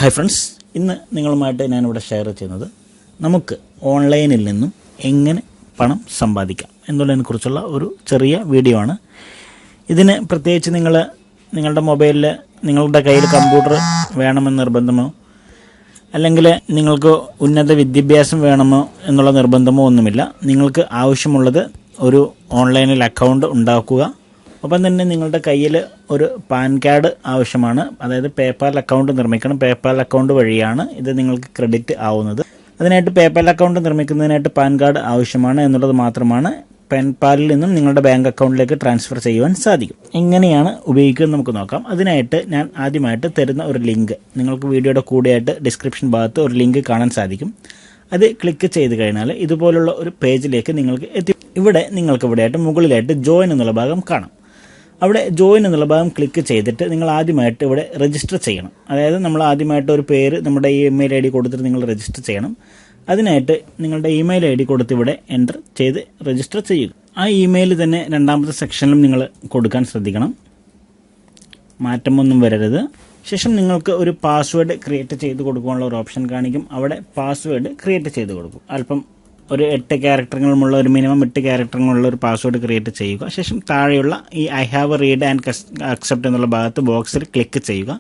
Hi friends, ഇന്ന് നിങ്ങളുമായിട്ട് ഞാനിവിടെ ഷെയർ ചെയ്യുന്നത് നമുക്ക് ഓൺലൈനിൽ നിന്നും എങ്ങനെ പണം സമ്പാദിക്കാം എന്നുള്ളതിനെക്കുറിച്ചുള്ള ഒരു ചെറിയ വീഡിയോ ആണ്. ഇതിന് പ്രത്യേകിച്ച് നിങ്ങളുടെ മൊബൈലിൽ നിങ്ങളുടെ കയ്യിൽ കമ്പ്യൂട്ടർ വേണമെന്ന് നിർബന്ധമോ അല്ലെങ്കിൽ നിങ്ങൾക്ക് ഉന്നത വിദ്യാഭ്യാസം വേണമോ എന്നുള്ള നിർബന്ധമോ ഒന്നുമില്ല. നിങ്ങൾക്ക് ആവശ്യമുള്ളത് ഒരു ഓൺലൈനിൽ അക്കൗണ്ട് ഉണ്ടാക്കുക. ഒപ്പം തന്നെ നിങ്ങളുടെ കയ്യിൽ ഒരു പാൻ കാർഡ് ആവശ്യമാണ്. അതായത് പേപാൽ അക്കൗണ്ട് നിർമ്മിക്കണം. പേപാൽ അക്കൗണ്ട് വഴിയാണ് ഇത് നിങ്ങൾക്ക് ക്രെഡിറ്റ് ആവുന്നത്. അതിനായിട്ട് പേപാൽ അക്കൗണ്ട് നിർമ്മിക്കുന്നതിനായിട്ട് പാൻ കാർഡ് ആവശ്യമാണ് എന്നുള്ളത് മാത്രമാണ് പേപാലിൽ നിന്നും നിങ്ങളുടെ ബാങ്ക് അക്കൗണ്ടിലേക്ക് ട്രാൻസ്ഫർ ചെയ്യുവാൻ സാധിക്കും. എങ്ങനെയാണ് ഉപയോഗിക്കുന്നത് നമുക്ക് നോക്കാം. അതിനായിട്ട് ഞാൻ ആദ്യമായിട്ട് തരുന്ന ഒരു ലിങ്ക് നിങ്ങൾക്ക് വീഡിയോയുടെ കൂടെയായിട്ട് ഡിസ്ക്രിപ്ഷൻ ഭാഗത്ത് ഒരു ലിങ്ക് കാണാൻ സാധിക്കും. അത് ക്ലിക്ക് ചെയ്ത് കഴിഞ്ഞാൽ ഇതുപോലുള്ള ഒരു പേജിലേക്ക് നിങ്ങൾക്ക് എത്തി. ഇവിടെ നിങ്ങൾക്ക് ഇവിടെയായിട്ട് മുകളിലായിട്ട് ജോയിൻ എന്നുള്ള ഭാഗം കാണാം. അവിടെ ജോയിൻ എന്നുള്ള ഭാഗം ക്ലിക്ക് ചെയ്തിട്ട് നിങ്ങൾ ആദ്യമായിട്ട് ഇവിടെ രജിസ്റ്റർ ചെയ്യണം. അതായത് നമ്മൾ ആദ്യമായിട്ട് ഒരു പേര് നമ്മുടെ ഇമെയിൽ ഐ ഡി കൊടുത്തിട്ട് നിങ്ങൾ രജിസ്റ്റർ ചെയ്യണം. അതിനായിട്ട് നിങ്ങളുടെ ഇമെയിൽ ഐ ഡി കൊടുത്ത് ഇവിടെ എൻ്റർ ചെയ്ത് രജിസ്റ്റർ ചെയ്യുക. ആ ഇമെയിൽ തന്നെ രണ്ടാമത്തെ സെക്ഷനിലും നിങ്ങൾ കൊടുക്കാൻ ശ്രദ്ധിക്കണം. മാറ്റമൊന്നും വരരുത്. ശേഷം നിങ്ങൾക്ക് ഒരു പാസ്വേഡ് ക്രിയേറ്റ് ചെയ്ത് കൊടുക്കാനുള്ള ഒരു ഓപ്ഷൻ കാണിക്കും. അവിടെ പാസ്വേഡ് ക്രിയേറ്റ് ചെയ്ത് കൊടുക്കും. അല്പം ഒരു 8 ക്യാരക്ടറുകളുമുള്ള ഒരു മിനിമം 8 ക്യാരക്ടറുകളുള്ള ഒരു പാസ്വേഡ് ക്രിയേറ്റ് ചെയ്യുക. ശേഷം താഴെയുള്ള ഈ I have read and accept എന്നുള്ള ഭാഗത്ത് ബോക്സിൽ ക്ലിക്ക് ചെയ്യുക.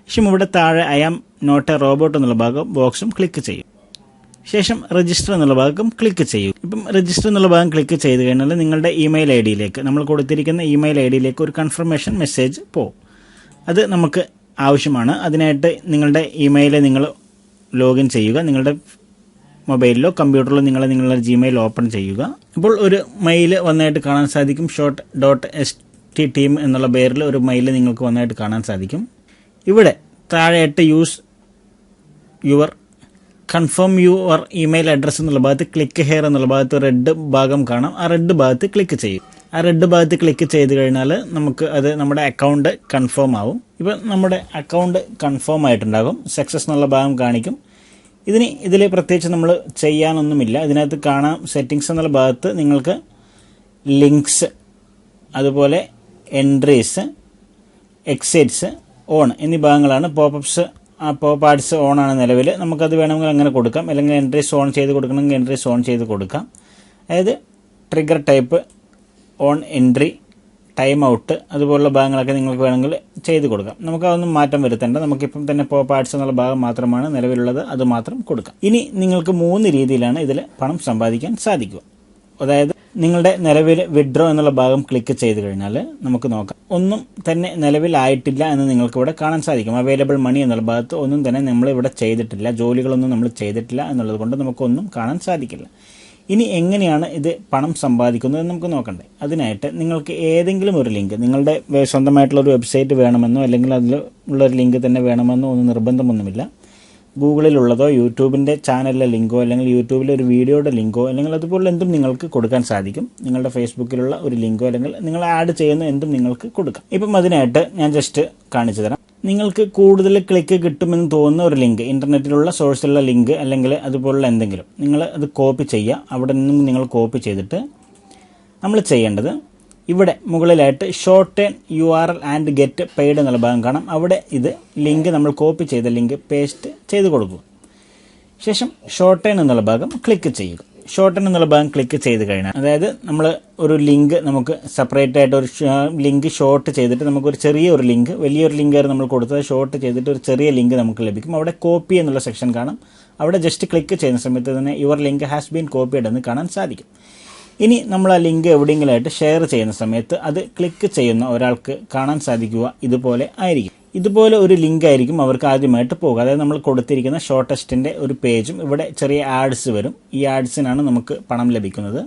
ശേഷം ഇവിടെ താഴെ I am not a robot എന്നുള്ള ഭാഗം ബോക്സും ക്ലിക്ക് ചെയ്യും. ശേഷം രജിസ്റ്റർ എന്നുള്ള ഭാഗം ക്ലിക്ക് ചെയ്യും. ഇപ്പം രജിസ്റ്റർ എന്നുള്ള ഭാഗം ക്ലിക്ക് ചെയ്ത് കഴിഞ്ഞാൽ നിങ്ങളുടെ ഇമെയിൽ ഐ ഡിയിലേക്ക് നമ്മൾ കൊടുത്തിരിക്കുന്ന ഇമെയിൽ ഐ ഡിയിലേക്ക് ഒരു കൺഫർമേഷൻ മെസ്സേജ് പോകും. അത് നമുക്ക് ആവശ്യമാണ്. അതിനായിട്ട് നിങ്ങളുടെ ഇമെയിൽ നിങ്ങൾ ലോഗിൻ ചെയ്യുക. നിങ്ങളുടെ മൊബൈലിലോ കമ്പ്യൂട്ടറിലോ നിങ്ങളുടെ ജിമെയിൽ ഓപ്പൺ ചെയ്യുക. ഇപ്പോൾ ഒരു മെയിൽ വന്നായിട്ട് കാണാൻ സാധിക്കും. short.ht എന്നുള്ള പേരിൽ ഒരു മെയിൽ നിങ്ങൾക്ക് വന്നായിട്ട് കാണാൻ സാധിക്കും. ഇവിടെ താഴെയായിട്ട് use your confirm your email address എന്നുള്ള ഭാഗത്ത് ക്ലിക്ക് ഹെയർ എന്നുള്ള ഭാഗത്ത് റെഡ് ഭാഗം കാണാം. ആ റെഡ് ഭാഗത്ത് ക്ലിക്ക് ചെയ്യും. ആ റെഡ് ഭാഗത്ത് ക്ലിക്ക് ചെയ്ത് കഴിഞ്ഞാൽ നമുക്ക് അത് നമ്മുടെ അക്കൗണ്ട് കൺഫേം ആവും. ഇപ്പം നമ്മുടെ അക്കൗണ്ട് കൺഫേം ആയിട്ടുണ്ടാകും. സക്സസ് എന്നുള്ള ഭാഗം കാണിക്കും. ഇതിൽ പ്രത്യേകിച്ച് നമ്മൾ ചെയ്യാനൊന്നുമില്ല. ഇതിനകത്ത് കാണാം സെറ്റിങ്സ് എന്നുള്ള ഭാഗത്ത് നിങ്ങൾക്ക് ലിങ്ക്സ്, അതുപോലെ എൻട്രീസ്, എക്സിറ്റ്സ്, ഓൺ എന്നീ ഭാഗങ്ങളാണ്. പോപ്പപ്സ് പോപ്പ് ആഡ്സ് ഓൺ ആണ് നിലവിൽ. നമുക്കത് വേണമെങ്കിൽ അങ്ങനെ കൊടുക്കാം. അല്ലെങ്കിൽ എൻട്രീസ് ഓൺ ചെയ്ത് കൊടുക്കണമെങ്കിൽ എൻട്രീസ് ഓൺ ചെയ്ത് കൊടുക്കാം. അതായത് trigger type, on entry, time out അതുപോലുള്ള ഭാഗങ്ങളൊക്കെ നിങ്ങൾക്ക് വേണമെങ്കിൽ ചെയ്ത് കൊടുക്കാം. നമുക്കതൊന്നും മാറ്റം വരുത്തേണ്ട. നമുക്കിപ്പം തന്നെ പോപ്പ് ആഡ്സ് എന്നുള്ള ഭാഗം മാത്രമാണ് നിലവിലുള്ളത്. അത് മാത്രം കൊടുക്കാം. ഇനി നിങ്ങൾക്ക് 3 രീതിയിലാണ് ഇതിൽ പണം സമ്പാദിക്കാൻ സാധിക്കുക. അതായത് നിങ്ങളുടെ നിലവിൽ വിഡ്രോ എന്നുള്ള ഭാഗം ക്ലിക്ക് ചെയ്ത് കഴിഞ്ഞാൽ നമുക്ക് നോക്കാം. ഒന്നും തന്നെ നിലവിലായിട്ടില്ല എന്ന് നിങ്ങൾക്ക് ഇവിടെ കാണാൻ സാധിക്കും. അവൈലബിൾ മണി എന്നുള്ള ഭാഗത്ത് ഒന്നും തന്നെ നമ്മളിവിടെ ചെയ്തിട്ടില്ല. ജോലികളൊന്നും നമ്മൾ ചെയ്തിട്ടില്ല എന്നുള്ളത് കൊണ്ട് നമുക്കൊന്നും കാണാൻ സാധിക്കില്ല. ഇനി എങ്ങനെയാണ് ഇത് പണം സമ്പാദിക്കുന്നത് നമുക്ക് നോക്കണ്ടേ. അതിനായിട്ട് നിങ്ങൾക്ക് ഏതെങ്കിലും ഒരു ലിങ്ക്, നിങ്ങളുടെ സ്വന്തമായിട്ടുള്ള ഒരു വെബ്സൈറ്റ് വേണമെന്നോ അല്ലെങ്കിൽ അതിൽ ഉള്ളൊരു ലിങ്ക് തന്നെ വേണമെന്നോ ഒന്നും നിർബന്ധമൊന്നുമില്ല. ഗൂഗിളിലുള്ളതോ യൂട്യൂബിൻ്റെ ചാനലിലെ ലിങ്കോ അല്ലെങ്കിൽ യൂട്യൂബിലെ ഒരു വീഡിയോയുടെ ലിങ്കോ അല്ലെങ്കിൽ അതുപോലെ എന്തും നിങ്ങൾക്ക് കൊടുക്കാൻ സാധിക്കും. നിങ്ങളുടെ ഫേസ്ബുക്കിലുള്ള ഒരു ലിങ്കോ അല്ലെങ്കിൽ നിങ്ങൾ ആഡ് ചെയ്യുന്ന എന്തും നിങ്ങൾക്ക് കൊടുക്കാം. ഇപ്പം അതിനായിട്ട് ഞാൻ ജസ്റ്റ് കാണിച്ചു തരാം. നിങ്ങൾക്ക് കൂടുതൽ ക്ലിക്ക് കിട്ടുമെന്ന് തോന്നുന്ന ഒരു ലിങ്ക്, ഇൻ്റർനെറ്റിലുള്ള സോഴ്സിലുള്ള ലിങ്ക് അല്ലെങ്കിൽ അതുപോലുള്ള എന്തെങ്കിലും നിങ്ങൾ അത് കോപ്പി ചെയ്യുക. അവിടെ നിന്നും നിങ്ങൾ കോപ്പി ചെയ്തിട്ട് നമ്മൾ ചെയ്യേണ്ടത് ഇവിടെ മുകളിലായിട്ട് ഷോർട്ടേൺ URL ആൻഡ് ഗെറ്റ് പെയ്ഡ് എന്നുള്ള ഭാഗം കാണാം. അവിടെ ഇത് ലിങ്ക് നമ്മൾ കോപ്പി ചെയ്ത ലിങ്ക് പേസ്റ്റ് ചെയ്ത് കൊടുക്കുക. ശേഷം ഷോർട്ടേൺ എന്നുള്ള ഭാഗം ക്ലിക്ക് ചെയ്യുക. ഷോർട്ടേൺ എന്നുള്ള ഭാഗം ക്ലിക്ക് ചെയ്ത് കഴിഞ്ഞാൽ, അതായത് നമ്മൾ ഒരു ലിങ്ക് നമുക്ക് സെപ്പറേറ്റ് ആയിട്ട് ഒരു ലിങ്ക് ഷോർട്ട് ചെയ്തിട്ട് നമുക്കൊരു ചെറിയൊരു ലിങ്ക്, വലിയൊരു ലിങ്കായിരുന്നു നമ്മൾ കൊടുത്തത്, ഷോർട്ട് ചെയ്തിട്ട് ഒരു ചെറിയ ലിങ്ക് നമുക്ക് ലഭിക്കും. അവിടെ കോപ്പി എന്നുള്ള സെക്ഷൻ കാണാം. അവിടെ ജസ്റ്റ് ക്ലിക്ക് ചെയ്യുന്ന സമയത്ത് തന്നെ your link has been Covid എന്ന് കാണാൻ സാധിക്കും. ഇനി നമ്മൾ ആ ലിങ്ക് എവിടെയെങ്കിലുമായിട്ട് ഷെയർ ചെയ്യുന്ന സമയത്ത് അത് ക്ലിക്ക് ചെയ്യുന്ന ഒരാൾക്ക് കാണാൻ സാധിക്കുക ഇതുപോലെ ആയിരിക്കും. ഇതുപോലെ ഒരു ലിങ്ക് ആയിരിക്കും അവർക്ക് ആദ്യമായിട്ട് പോകുക. അതായത് നമ്മൾ കൊടുത്തിരിക്കുന്ന ഷോർട്ടസ്റ്റിൻ്റെ ഒരു പേജും ഇവിടെ ചെറിയ ആഡ്സ് വരും. ഈ ആഡ്സിനാണ് നമുക്ക് പണം ലഭിക്കുന്നത്.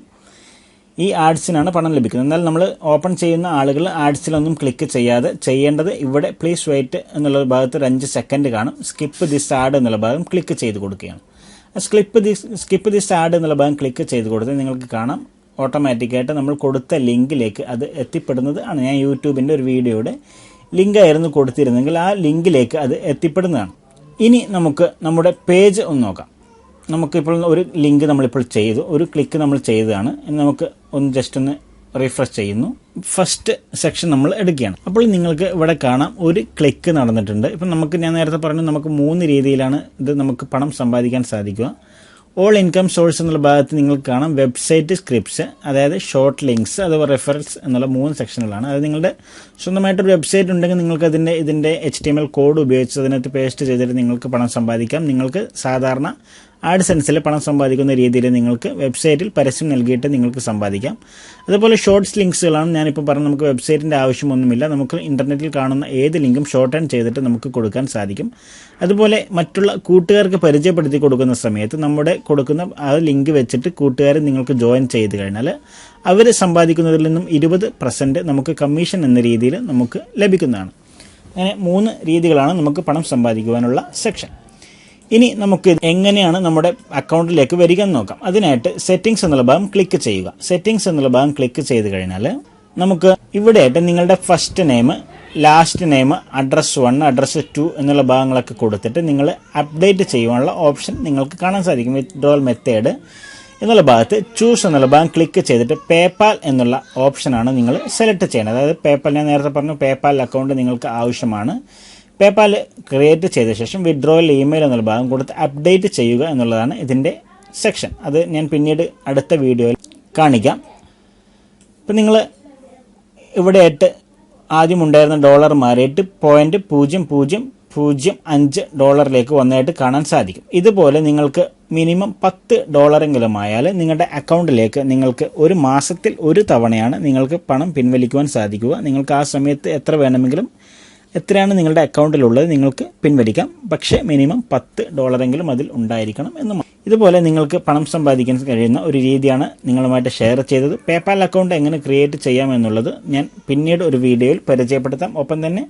എന്നാൽ നമ്മൾ ഓപ്പൺ ചെയ്യുന്ന ആളുകൾ ആഡ്സിലൊന്നും ക്ലിക്ക് ചെയ്യാതെ ചെയ്യേണ്ടത് ഇവിടെ പ്ലീസ് വെയിറ്റ് എന്നുള്ള ഭാഗത്ത് ഒരു 5 സെക്കൻഡ് കാണും. സ്കിപ്പ് ദിസ് ആഡ് എന്നുള്ള ഭാഗം ക്ലിക്ക് ചെയ്ത് കൊടുക്കുകയാണ്. സ്കിപ്പ് ദിസ് ആഡ് എന്നുള്ള ഭാഗം ക്ലിക്ക് ചെയ്ത് കൊടുത്താൽ നിങ്ങൾക്ക് കാണാം ഓട്ടോമാറ്റിക്കായിട്ട് നമ്മൾ കൊടുത്ത ലിങ്കിലേക്ക് അത് എത്തിപ്പെടുന്നത് ആണ്. ഞാൻ യൂട്യൂബിൻ്റെ ഒരു വീഡിയോയുടെ ലിങ്കായിരുന്നു കൊടുത്തിരുന്നെങ്കിൽ ആ ലിങ്കിലേക്ക് അത് എത്തിപ്പെടുന്നതാണ്. ഇനി നമുക്ക് നമ്മുടെ പേജ് ഒന്ന് നോക്കാം. നമുക്കിപ്പോൾ ഒരു ലിങ്ക് നമ്മളിപ്പോൾ ചെയ്തു, ഒരു ക്ലിക്ക് നമ്മൾ ചെയ്തതാണ്. നമുക്ക് ഒന്ന് ജസ്റ്റ് ഒന്ന് റിഫ്രഷ് ചെയ്യുന്നു. ഫസ്റ്റ് സെക്ഷൻ നമ്മൾ എടുക്കുകയാണ്. അപ്പോൾ നിങ്ങൾക്ക് ഇവിടെ കാണാം ഒരു ക്ലിക്ക് നടന്നിട്ടുണ്ട്. ഇപ്പം ഞാൻ നേരത്തെ പറഞ്ഞു നമുക്ക് 3 രീതിയിലാണ് ഇത് നമുക്ക് പണം സമ്പാദിക്കാൻ സാധിക്കുക. ഓൾ ഇൻകം സോഴ്സ് എന്നുള്ള ഭാഗത്ത് നിങ്ങൾക്ക് കാണാം വെബ്സൈറ്റ് സ്ക്രിപ്റ്റ്സ്, അതായത് ഷോർട്ട് ലിങ്ക്സ്, അഥവാ റെഫറൻസ് എന്നുള്ള 3 സെക്ഷനുകളാണ്. അത് നിങ്ങളുടെ സ്വന്തമായിട്ടൊരു വെബ്സൈറ്റ് ഉണ്ടെങ്കിൽ നിങ്ങൾക്ക് ഇതിൻ്റെ HTML കോഡ് ഉപയോഗിച്ച് അതിനകത്ത് പേസ്റ്റ് ചെയ്തിട്ട് നിങ്ങൾക്ക് പണം സമ്പാദിക്കാം. നിങ്ങൾക്ക് സാധാരണ ആഡ്സെൻസിൽ പണം സമ്പാദിക്കുന്ന രീതിയിൽ നിങ്ങൾക്ക് വെബ്സൈറ്റിൽ പരസ്യം നൽകിയിട്ട് നിങ്ങൾക്ക് സമ്പാദിക്കാം. അതുപോലെ ഷോർട്ട്സ് ലിങ്ക്സുകളാണ് ഞാനിപ്പോൾ പറഞ്ഞത്. നമുക്ക് വെബ്സൈറ്റിൻ്റെ ആവശ്യമൊന്നുമില്ല. നമുക്ക് ഇൻ്റർനെറ്റിൽ കാണുന്ന ഏത് ലിങ്കും ഷോർട്ട് ഹാൻഡ് ചെയ്തിട്ട് നമുക്ക് കൊടുക്കാൻ സാധിക്കും. അതുപോലെ മറ്റുള്ള കൂട്ടുകാർക്ക് പരിചയപ്പെടുത്തി കൊടുക്കുന്ന സമയത്ത് നമ്മുടെ കൊടുക്കുന്ന ആ ലിങ്ക് വെച്ചിട്ട് കൂട്ടുകാർ നിങ്ങൾക്ക് ജോയിൻ ചെയ്ത് കഴിഞ്ഞാൽ അവർ സമ്പാദിക്കുന്നതിൽ നിന്നും 20% നമുക്ക് കമ്മീഷൻ എന്ന രീതിയിൽ നമുക്ക് ലഭിക്കുന്നതാണ്. അങ്ങനെ 3 രീതികളാണ് നമുക്ക് പണം സമ്പാദിക്കുവാനുള്ള സെക്ഷൻ. ഇനി നമുക്ക് എങ്ങനെയാണ് നമ്മുടെ അക്കൗണ്ടിലേക്ക് വരിക എന്ന് നോക്കാം. അതിനായിട്ട് സെറ്റിംഗ്സ് എന്നുള്ള ഭാഗം ക്ലിക്ക് ചെയ്യുക. സെറ്റിംഗ്സ് എന്നുള്ള ഭാഗം ക്ലിക്ക് ചെയ്ത് കഴിഞ്ഞാൽ നമുക്ക് ഇവിടെയായിട്ട് നിങ്ങളുടെ first name, last name, address 1, address 2 എന്നുള്ള ഭാഗങ്ങളൊക്കെ കൊടുത്തിട്ട് നിങ്ങൾ അപ്ഡേറ്റ് ചെയ്യുവാനുള്ള ഓപ്ഷൻ നിങ്ങൾക്ക് കാണാൻ സാധിക്കും. വിത്ഡ്രോവൽ മെത്തേഡ് എന്നുള്ള ഭാഗത്ത് ചൂസ് എന്നുള്ള ഭാഗം ക്ലിക്ക് ചെയ്തിട്ട് പേപ്പാൽ എന്നുള്ള ഓപ്ഷനാണ് നിങ്ങൾ സെലക്ട് ചെയ്യേണ്ടത്. അതായത് പേപ്പാൽ, ഞാൻ നേരത്തെ പറഞ്ഞു പേപ്പാൽ അക്കൗണ്ട് നിങ്ങൾക്ക് ആവശ്യമാണ്. പേപ്പാൽ ക്രിയേറ്റ് ചെയ്ത ശേഷം വിഡ്രോവൽ ഇമെയിൽ എന്നുള്ള ഭാഗം കൊടുത്ത് അപ്ഡേറ്റ് ചെയ്യുക എന്നുള്ളതാണ് ഇതിൻ്റെ സെക്ഷൻ. അത് ഞാൻ പിന്നീട് അടുത്ത വീഡിയോയിൽ കാണിക്കാം. ഇപ്പം നിങ്ങൾ ഇവിടെയായിട്ട് ആദ്യം ഉണ്ടായിരുന്ന ഡോളർ മാറിയിട്ട് $0.0005 വന്നതായിട്ട് കാണാൻ സാധിക്കും. ഇതുപോലെ നിങ്ങൾക്ക് മിനിമം $10 ആയാൽ നിങ്ങളുടെ അക്കൗണ്ടിലേക്ക് നിങ്ങൾക്ക് ഒരു മാസത്തിൽ ഒരു തവണയാണ് നിങ്ങൾക്ക് പണം പിൻവലിക്കുവാൻ സാധിക്കുക. നിങ്ങൾക്ക് ആ സമയത്ത് എത്രയാണ് നിങ്ങളുടെ അക്കൗണ്ടിലുള്ളത് നിങ്ങൾക്ക് പിൻവലിക്കാം. പക്ഷേ മിനിമം $10 അതിൽ ഉണ്ടായിരിക്കണം എന്ന്. ഇതുപോലെ നിങ്ങൾക്ക് പണം സമ്പാദിക്കാൻ കഴിയുന്ന ഒരു രീതിയാണ് നിങ്ങളുമായിട്ട് ഷെയർ ചെയ്തത്. പേപ്പാൽ അക്കൗണ്ട് എങ്ങനെ ക്രിയേറ്റ് ചെയ്യാമെന്നുള്ളത് ഞാൻ പിന്നീട് ഒരു വീഡിയോയിൽ പരിചയപ്പെടുത്താം. ഒപ്പം തന്നെ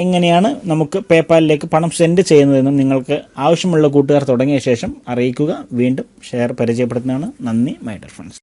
എങ്ങനെയാണ് നമുക്ക് പേപ്പാലിലേക്ക് പണം സെൻഡ് ചെയ്യുന്നതെന്നും നിങ്ങൾക്ക് ആവശ്യമുള്ള കൂട്ടുകാർ തുടങ്ങിയ ശേഷം അറിയിക്കുക. വീണ്ടും പരിചയപ്പെടുത്തുന്നതാണ്. നന്ദി മൈ ഡിയർ ഫ്രണ്ട്സ്.